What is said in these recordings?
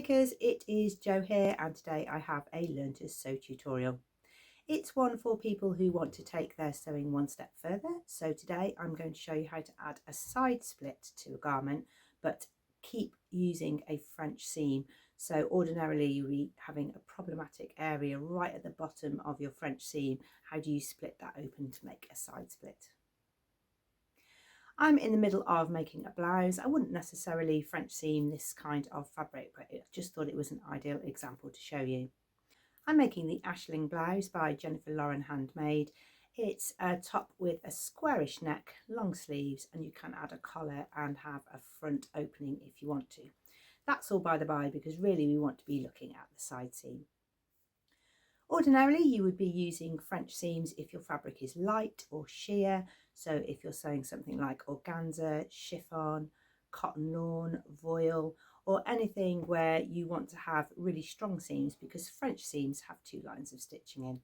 Dressmakers, it is Jo here, and today I have a Learn to Sew tutorial. It's one for people who want to take their sewing one step further. So today I'm going to show you how to add a side split to a garment, but keep using a French seam. So ordinarily you'll be having a problematic area right at the bottom of your French seam. How do you split that open to make a side split? I'm in the middle of making a blouse. I wouldn't necessarily French seam this kind of fabric, but I just thought it was an ideal example to show you. I'm making the Ashling blouse by Jennifer Lauren Handmade. It's a top with a squarish neck, long sleeves, and you can add a collar and have a front opening if you want to. That's all by the by, because really we want to be looking at the side seam. Ordinarily you would be using French seams if your fabric is light or sheer. So if you're sewing something like organza, chiffon, cotton lawn, voile, or anything where you want to have really strong seams, because French seams have 2 lines of stitching in.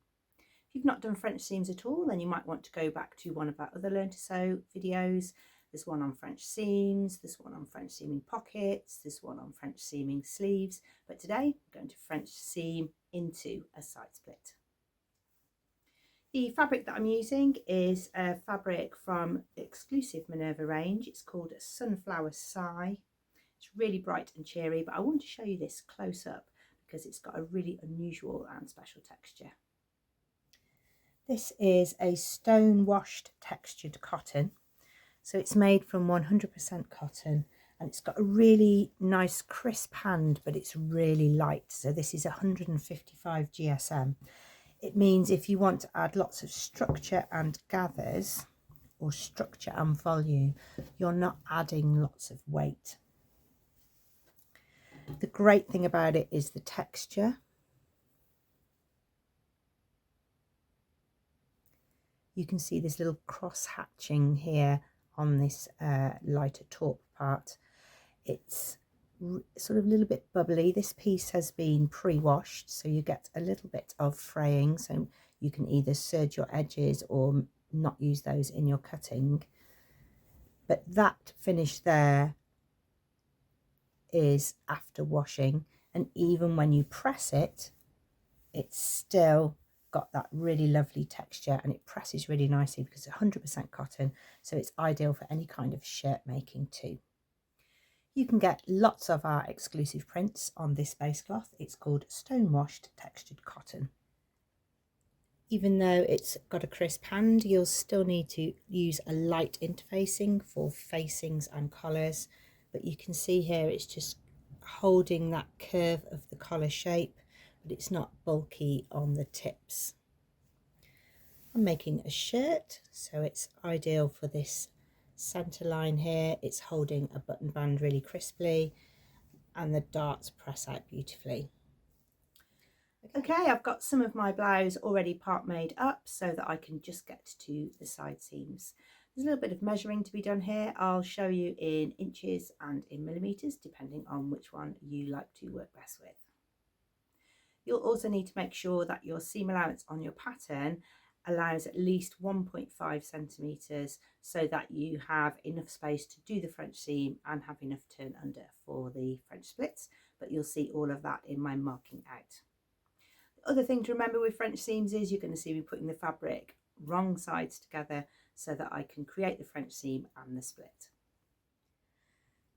If you've not done French seams at all, then you might want to go back to one of our other Learn to Sew videos. There's one on French seams, there's one on French seaming pockets, there's one on French seaming sleeves, but today we're going to French seam into a side split. The fabric that I'm using is a fabric from the exclusive Minerva range. It's called Sunflower Sigh. It's really bright and cheery, but I want to show you this close up because it's got a really unusual and special texture. This is a stone washed textured cotton. So it's made from 100% cotton, and it's got a really nice crisp hand, but it's really light. So this is 155 GSM. It means if you want to add lots of structure and gathers, or structure and volume, you're not adding lots of weight. The great thing about it is the texture. You can see this little cross hatching here on this lighter taupe part. It's sort of a little bit bubbly. This piece has been pre-washed, so you get a little bit of fraying, so you can either serge your edges or not use those in your cutting. But that finish there is after washing, and even when you press it, it's still got that really lovely texture, and it presses really nicely because it's 100% cotton, so it's ideal for any kind of shirt making too. You can get lots of our exclusive prints on this base cloth. It's called Stone Washed Textured Cotton. Even though it's got a crisp hand, you'll still need to use a light interfacing for facings and collars, but you can see here it's just holding that curve of the collar shape, but it's not bulky on the tips. I'm making a shirt, so it's ideal for this center line here. It's holding a button band really crisply, and the darts press out beautifully. Okay, I've got some of my blouse already part made up so that I can just get to the side seams. There's a little bit of measuring to be done here. I'll show you in inches and in millimeters, depending on which one you like to work best with. You'll also need to make sure that your seam allowance on your pattern allows at least 1.5 centimeters, so that you have enough space to do the French seam and have enough turn under for the French splits, but you'll see all of that in my marking out. The other thing to remember with French seams is you're going to see me putting the fabric wrong sides together so that I can create the French seam and the split.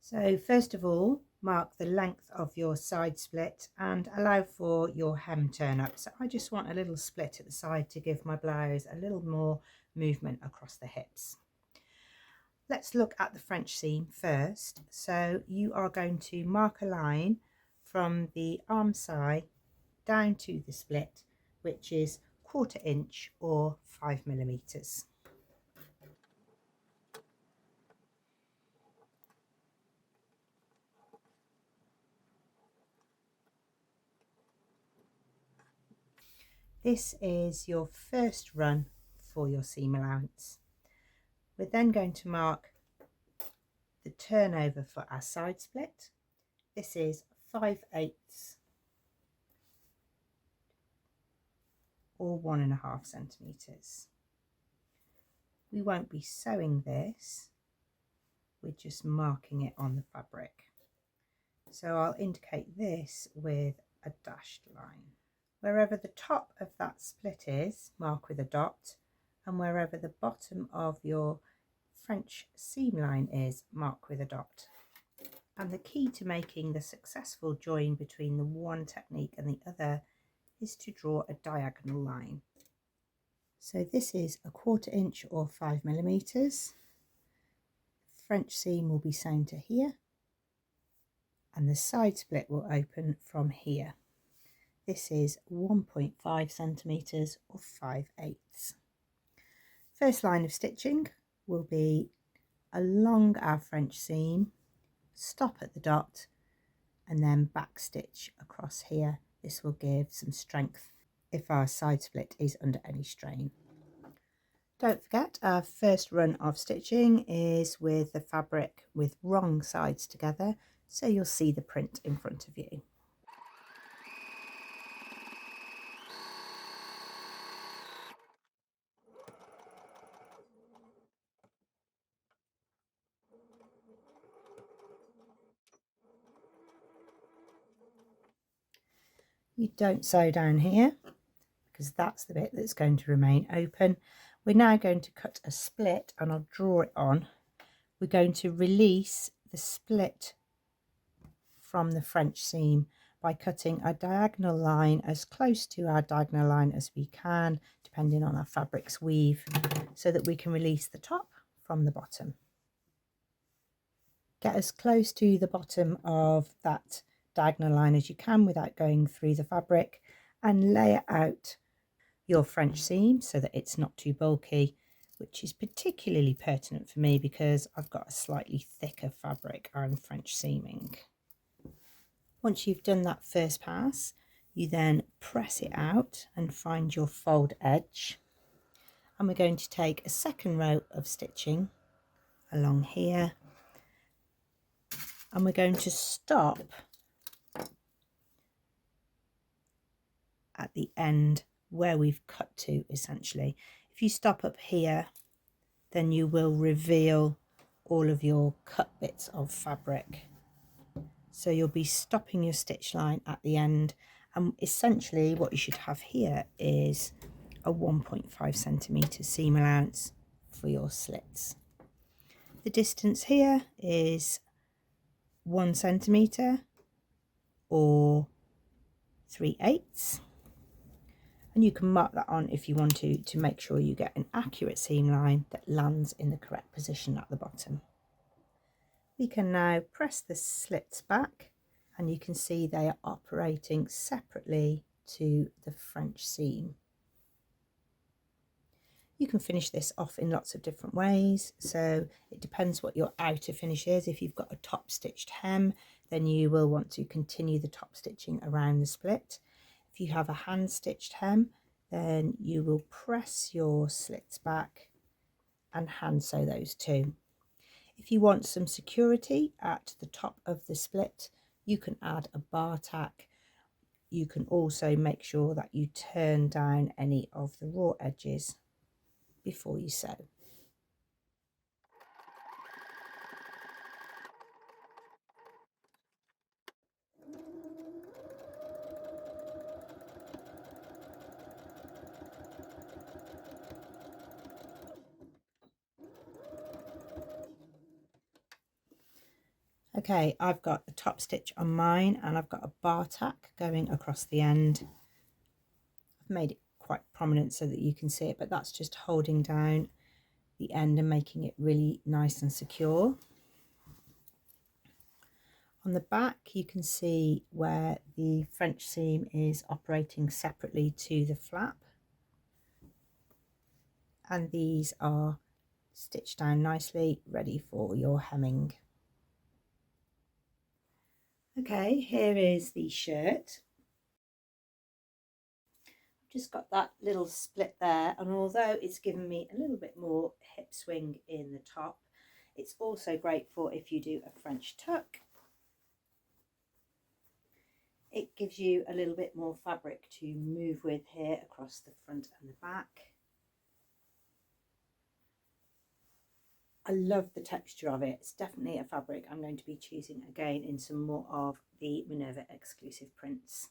So first of all, mark the length of your side split and allow for your hem turn up. So I just want a little split at the side to give my blouse a little more movement across the hips. Let's look at the French seam first. So you are going to mark a line from the arm side down to the split, which is 1/4 inch or 5 millimeters. This is your first run for your seam allowance. We're then going to mark the turnover for our side split. This is 5/8 or 1.5 centimeters. We won't be sewing this, we're just marking it on the fabric. So I'll indicate this with a dashed line. Wherever the top of that split is, mark with a dot, and wherever the bottom of your French seam line is, mark with a dot. And the key to making the successful join between the one technique and the other is to draw a diagonal line. So this is 1/4 inch or 5 millimeters. French seam will be sewn to here, and the side split will open from here. This is 1.5 centimeters or 5/8. First line of stitching will be along our French seam, stop at the dot, and then back stitch across here. This will give some strength if our side split is under any strain. Don't forget, our first run of stitching is with the fabric with wrong sides together, so you'll see the print in front of you. You don't sew down here because that's the bit that's going to remain open. We're now going to cut a split, and I'll draw it on. We're going to release the split from the French seam by cutting a diagonal line as close to our diagonal line as we can, depending on our fabric's weave, so that we can release the top from the bottom. Get as close to the bottom of that diagonal line as you can without going through the fabric, and layer out your French seam so that it's not too bulky, which is particularly pertinent for me because I've got a slightly thicker fabric I'm French seaming. Once you've done that first pass, you then press it out and find your fold edge, and we're going to take a second row of stitching along here, and we're going to stop at the end where we've cut to. Essentially, if you stop up here, then you will reveal all of your cut bits of fabric. So you'll be stopping your stitch line at the end, and essentially what you should have here is a 1.5 centimeter seam allowance for your slits. The distance here is 1 centimeter or 3/8, and you can mark that on if you want to make sure you get an accurate seam line that lands in the correct position at the bottom. We can now press the slits back, and you can see they are operating separately to the French seam. You can finish this off in lots of different ways, so it depends what your outer finish is. If you've got a top stitched hem, then you will want to continue the top stitching around the split. If you have a hand stitched hem, then you will press your slits back and hand sew those too. If you want some security at the top of the split, you can add a bar tack. You can also make sure that you turn down any of the raw edges before you sew. Okay, I've got a top stitch on mine, and I've got a bar tack going across the end. I've made it quite prominent so that you can see it, but that's just holding down the end and making it really nice and secure. On the back, you can see where the French seam is operating separately to the flap, and these are stitched down nicely, ready for your hemming. Okay, here is the shirt. I've just got that little split there, and although it's given me a little bit more hip swing in the top, it's also great for if you do a French tuck. It gives you a little bit more fabric to move with here across the front and the back. I love the texture of it. It's definitely a fabric I'm going to be choosing again in some more of the Minerva exclusive prints.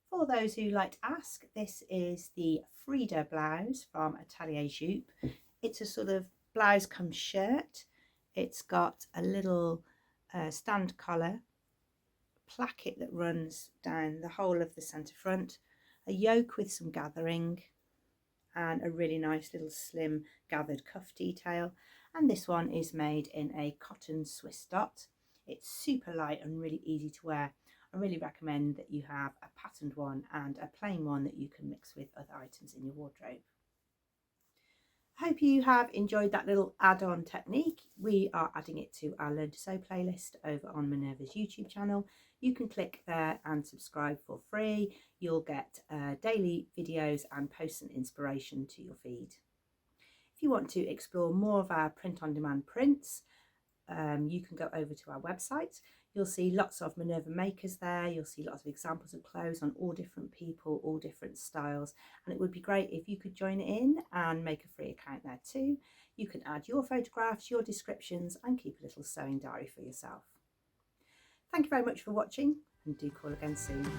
For those who like to ask, this is the Frida blouse from Atelier Jupe. It's a sort of blouse come shirt. It's got a little stand collar, placket that runs down the whole of the centre front, a yoke with some gathering, and a really nice little slim gathered cuff detail. And this one is made in a cotton Swiss dot. It's super light and really easy to wear. I really recommend that you have a patterned one and a plain one that you can mix with other items in your wardrobe. I hope you have enjoyed that little add-on technique. We are adding it to our Learn to Sew playlist over on Minerva's YouTube channel. You can click there and subscribe for free. You'll get daily videos and posts and inspiration to your feed. If you want to explore more of our print-on-demand prints, you can go over to our website. You'll see lots of Minerva makers there. You'll see lots of examples of clothes on all different people, all different styles. And it would be great if you could join in and make a free account there too. You can add your photographs, your descriptions, and keep a little sewing diary for yourself. Thank you very much for watching, and do call again soon.